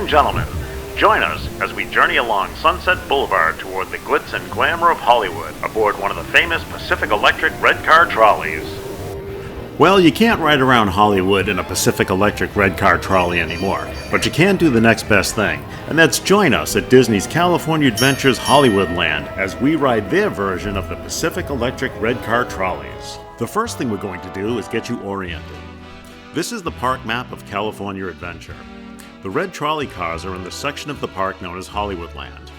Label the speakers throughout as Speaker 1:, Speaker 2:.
Speaker 1: and gentlemen, join us as we journey along Sunset Boulevard toward the glitz and glamour of Hollywood aboard one of the famous Pacific Electric red car trolleys. Well, you can't ride around Hollywood in a Pacific Electric red car trolley anymore, but you can do the next best thing, and that's join us at Disney's California Adventures Hollywoodland as we ride their version of the Pacific Electric red car trolleys. The first thing we're going to do is get you oriented. This is the park map of California Adventure. The red trolley cars are in the section of the park known as Hollywoodland.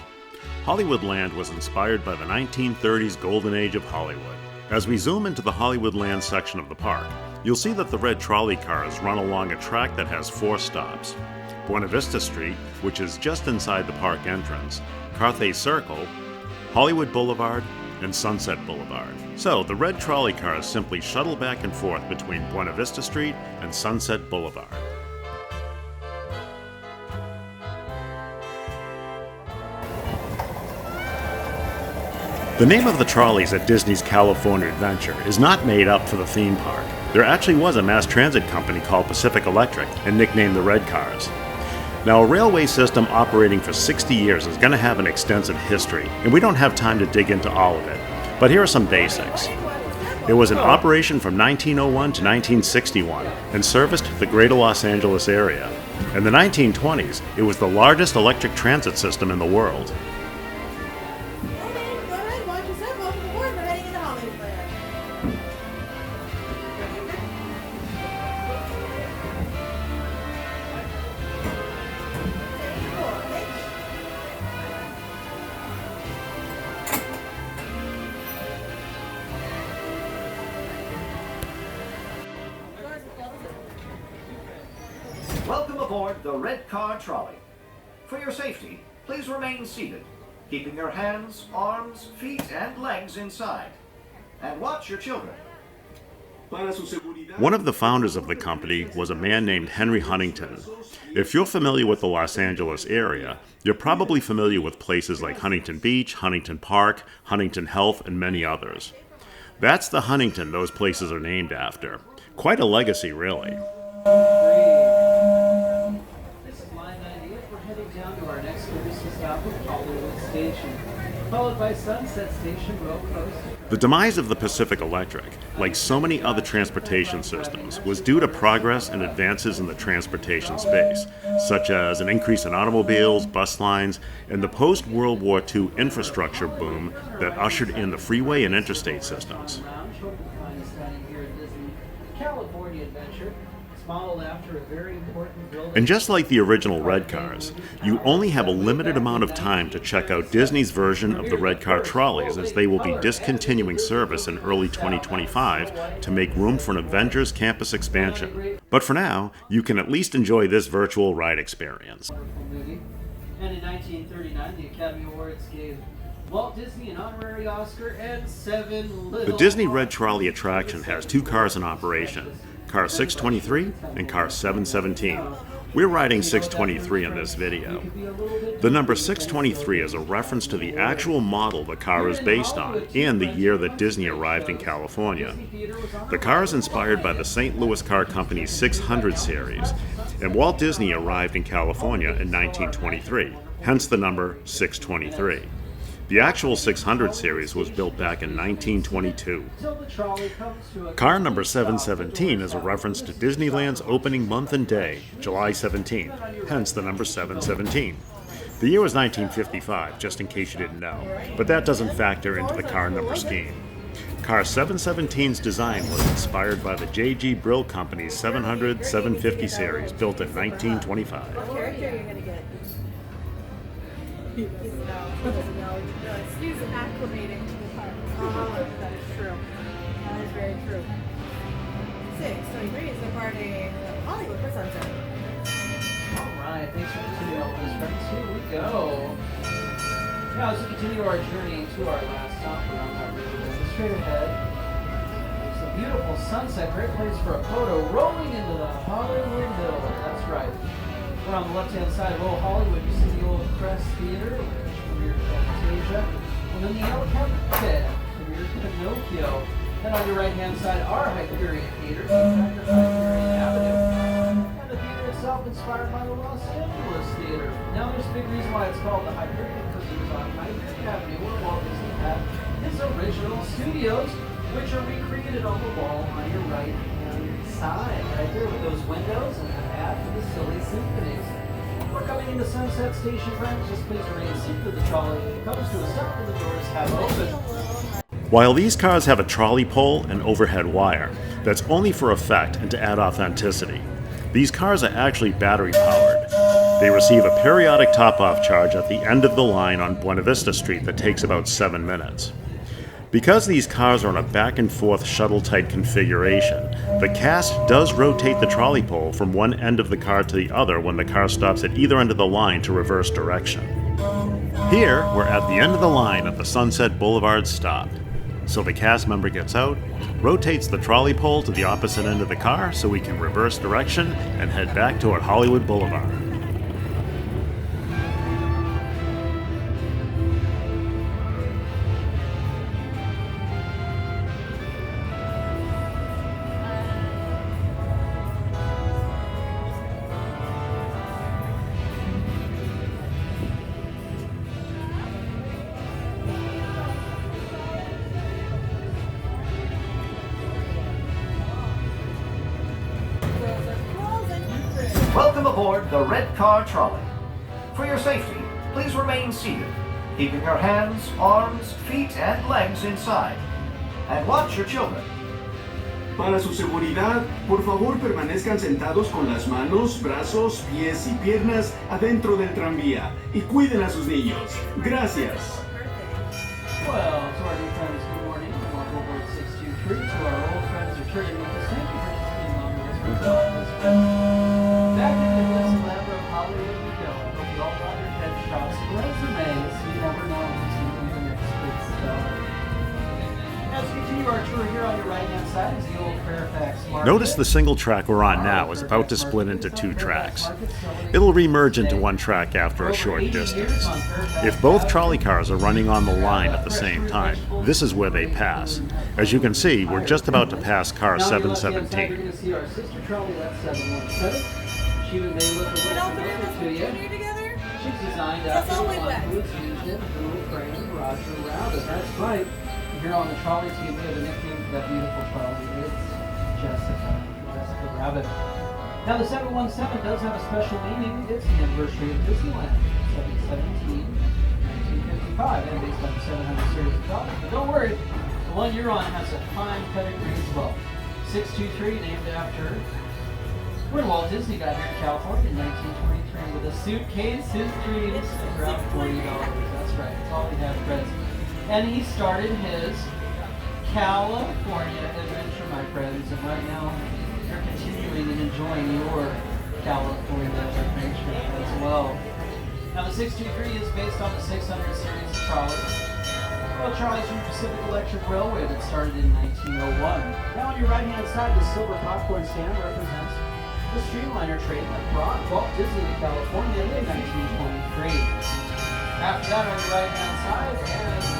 Speaker 1: Hollywoodland was inspired by the 1930s golden age of Hollywood. As we zoom into the Hollywoodland section of the park, you'll see that the red trolley cars run along a track that has 4 stops: Buena Vista Street, which is just inside the park entrance, Carthay Circle, Hollywood Boulevard, and Sunset Boulevard. So the red trolley cars simply shuttle back and forth between Buena Vista Street and Sunset Boulevard. The name of the trolleys at Disney's California Adventure is not made up for the theme park. There actually was a mass transit company called Pacific Electric and nicknamed the Red Cars. Now, a railway system operating for 60 years is going to have an extensive history, and we don't have time to dig into all of it. But here are some basics. It was in operation from 1901 to 1961 and serviced the greater Los Angeles area. In the 1920s, it was the largest electric transit system in the world.
Speaker 2: Welcome aboard the Red Car Trolley. For your safety, please remain seated, keeping your hands, arms, feet, and legs inside. And watch your children.
Speaker 1: One of the founders of the company was a man named Henry Huntington. If you're familiar with the Los Angeles area, you're probably familiar with places like Huntington Beach, Huntington Park, Huntington Health, and many others. That's the Huntington those places are named after. Quite a legacy, really.
Speaker 3: This is line 98. We're heading down to our next courtesy stop at Hollywood Station, followed by Sunset Station Row Coast.
Speaker 1: The demise of the Pacific Electric, like so many other transportation systems, was due to progress and advances in the transportation space, such as an increase in automobiles, bus lines, and the post-World War II infrastructure boom that ushered in the freeway and interstate systems.
Speaker 3: California Adventure. Modeled after a very important building.
Speaker 1: And just like the original red cars, you only have a limited amount of time to check out Disney's version of the red car trolleys, as they will be discontinuing service in early 2025 to make room for an Avengers campus expansion. But for now, you can at least enjoy this virtual ride experience.
Speaker 3: And in 1939, the Academy Awards gave Walt Disney an honorary Oscar and 7 little...
Speaker 1: The Disney Red Trolley attraction has 2 cars in operation, Car 623 and Car 717. We're riding 623 in this video. The number 623 is a reference to the actual model the car is based on and the year that Disney arrived in California. The car is inspired by the St. Louis Car Company's 600 series, and Walt Disney arrived in California in 1923, hence the number 623. The actual 600 series was built back in 1922. Car number 717 is a reference to Disneyland's opening month and day, July 17th, hence the number 717. The year was 1955, just in case you didn't know, but that doesn't factor into the car number scheme. Car 717's design was inspired by the J.G. Brill Company's 700-750 series, built in 1925.
Speaker 4: He's acclimating to the park. That is true. That is very true. 623 is departing Hollywood for sunset.
Speaker 3: Alright, thanks for continuing on with us, friends. Here we go. Now, as we continue our journey to our last stop around our river, straight ahead, there's a beautiful sunset, great place for a photo, rolling into the Hollywood Hills. That's right. We're on the left-hand side of Old Hollywood. You see the old Crest Theater, Career Fantasia, and then the El Capitan, Career Pinocchio. Then on your right-hand side, our Hyperion Theater, Hyperion Avenue. And the theater itself inspired by the Los Angeles Theater. big reason why it's called the Hyperion, because it was on Hyperion Avenue where Walt Disney had his original studios, which are recreated on the wall on your right-hand side, right there with those windows and an ad for the Silly Symphonies. We're coming into Sunset Station, friends. Just please remain seated. The trolley comes to a stop and the doors have opened.
Speaker 1: While these cars have a trolley pole and overhead wire, that's only for effect and to add authenticity. These cars are actually battery powered. They receive a periodic top-off charge at the end of the line on Buena Vista Street that takes about 7 minutes. Because these cars are on a back and forth shuttle-type configuration, the cast does rotate the trolley pole from one end of the car to the other when the car stops at either end of the line to reverse direction. Here, we're at the end of the line at the Sunset Boulevard stop. So the cast member gets out, rotates the trolley pole to the opposite end of the car so we can reverse direction and head back toward Hollywood Boulevard.
Speaker 2: Welcome aboard the Red Car Trolley. For your safety, please remain seated, keeping your hands, arms, feet, and legs inside. And watch your children.
Speaker 5: Para su seguridad, por favor permanezcan sentados con las manos, brazos, pies y piernas adentro del tranvía y cuiden a sus niños. Gracias.
Speaker 3: Well, to our new friends, good morning. Welcome aboard 623. To our old friends returning with us, thank you for continuing on with us. Back in the Disneyland of Hollywood we go. I hope you all brought your headshots, resumes. You never know who's going to be the next big star. As we continue our tour here on your right-hand side is the old Fairfax Market.
Speaker 1: Notice the single track we're on now is about to split into 2 tracks. It'll remerge into 1 track after a short distance. If both trolley cars are running on the line at the same time, this is where they pass. As you can see, we're just about to pass car 717.
Speaker 3: You're going to see our sister trolley, that's 717. She may look a little familiar to you.
Speaker 4: together?
Speaker 3: She's designed
Speaker 4: That's
Speaker 3: after
Speaker 4: all
Speaker 3: the
Speaker 4: we
Speaker 3: one
Speaker 4: went.
Speaker 3: who was used in Blue Frame Roger Rabbit. That's right. Here on the trolley team, we have a nickname for that beautiful trolley. It's Jessica Rabbit. Now the 717 does have a special meaning. It's the anniversary of Disneyland, 7/17, 1955, and based on the 700 series of dollars. But don't worry, the one you're on has a fine pedigree as well. 623, named after when Walt Disney got here in California in 1923 with a suitcase, his dreams, around $40. That's right, that's all he had, friends. And he started his California adventure, my friends. And right now, you're continuing and enjoying your California adventure as well. Now, the 623 is based on the 600 series of trolleys. Well, trolleys from Pacific Electric Railway that started in 1901. Now, on your right-hand side, the silver popcorn stand represents the Streamliner train that brought Walt Disney to California in 1923. After that, on your right-hand side, and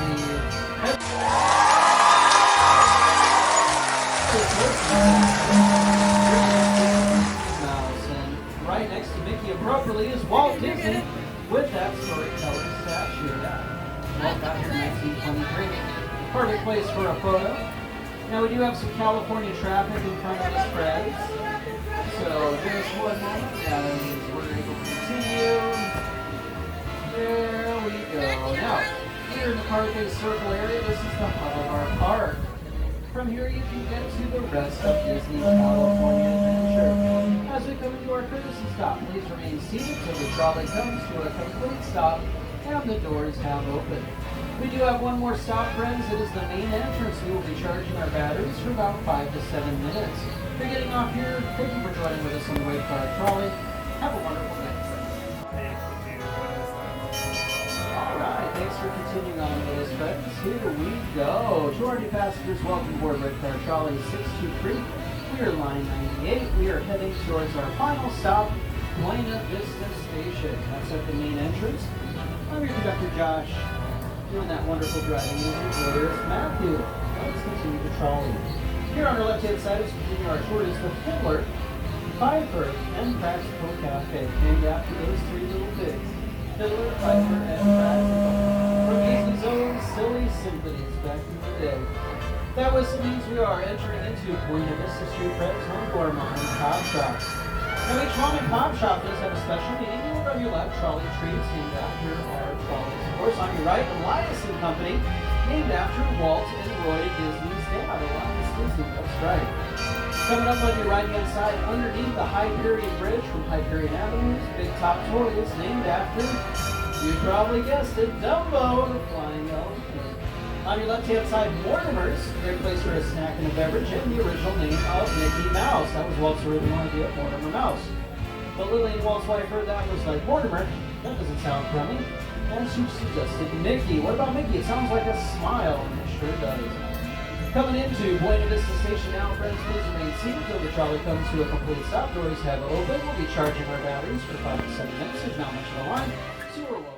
Speaker 3: Mouse, and right next to Mickey appropriately is Walt Disney with that storyteller statue. Walt got here in 1923. Perfect place for a photo. Now we do have some California traffic in front of us, friends. So just 1 moment, and we're able to continue. There we go. Now, here in the Parkway Circle area, this is the hub of our park. From here, you can get to the rest of Disney's California adventure. As we come into our courtesy stop, please remain seated till the trolley comes to a complete stop and the doors have opened. We do have one more stop, friends. It is the main entrance. We will be charging our batteries for about 5 to 7 minutes. If you're getting off here, thank you for joining with us on the Red Car Trolley. Have a wonderful day. Alright, thanks for continuing on with us, friends. Here we go. To our new passengers, welcome aboard Red Car Trolley 623. We are line 98. We are heading towards our final stop, Buena Vista Station. That's at the main entrance. I'm your conductor, Josh, doing that wonderful driving with your Matthew. Let's continue the trolley. Here on our left-hand side, as we continue our tour, is the Fiddler, Piper, and Practical Cafe, named after those 3 little pigs. Fiddler Adventure and Track from Disney's own Silly Symphonies back in the day. That whistle means we are entering into Buena Vista Street Fred's home to our mom and pop shops. Now each mom and pop shop does have a special meaning. You look on your left, Trolley Treats, named after our trolleys. Of course, on your right, Elias and Company, named after Walt and Roy Disney's dad, Elias Disney, that's right. Coming up on your right-hand side, underneath the Hyperion Bridge from Hyperion Avenue's Big Top Toys, named after, you probably guessed it, Dumbo, the flying elephant. On your left-hand side, Mortimer's, a great place for a snack and a beverage, and the original name of Mickey Mouse. That was Walt's original idea, Mortimer Mouse. But Lily and Walt's wife heard that was like, Mortimer, that doesn't sound crummy. And she suggested Mickey. What about Mickey? It sounds like a smile, and it sure does. Coming into Buena Vista Station now, friends, please remain seated until the trolley comes to a complete stop. Doors have opened. We'll be charging our batteries for 5 to 7 minutes. There's not much of a line, so we're welcome.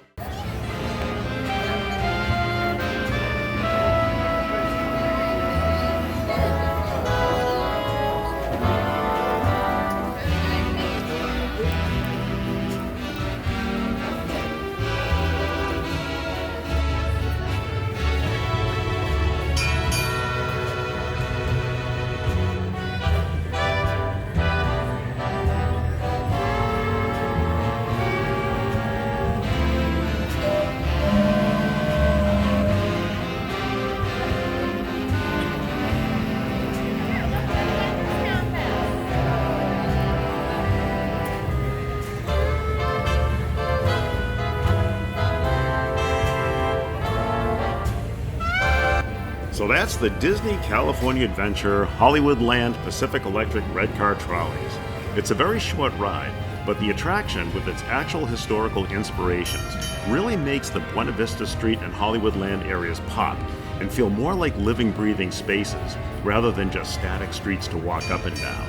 Speaker 1: So that's the Disney California Adventure Hollywoodland Pacific Electric Red Car Trolleys. It's a very short ride, but the attraction with its actual historical inspirations really makes the Buena Vista Street and Hollywoodland areas pop and feel more like living, breathing spaces rather than just static streets to walk up and down.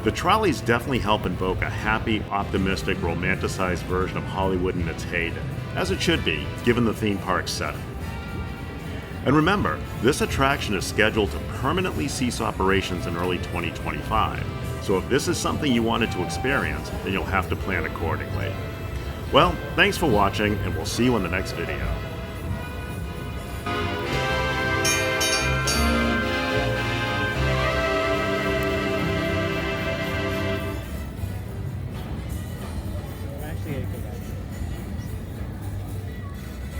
Speaker 1: The trolleys definitely help invoke a happy, optimistic, romanticized version of Hollywood in its heyday, as it should be, given the theme park's setting. And remember, this attraction is scheduled to permanently cease operations in early 2025, so if this is something you wanted to experience, then you'll have to plan accordingly. Well, thanks for watching, and we'll see you in the next video.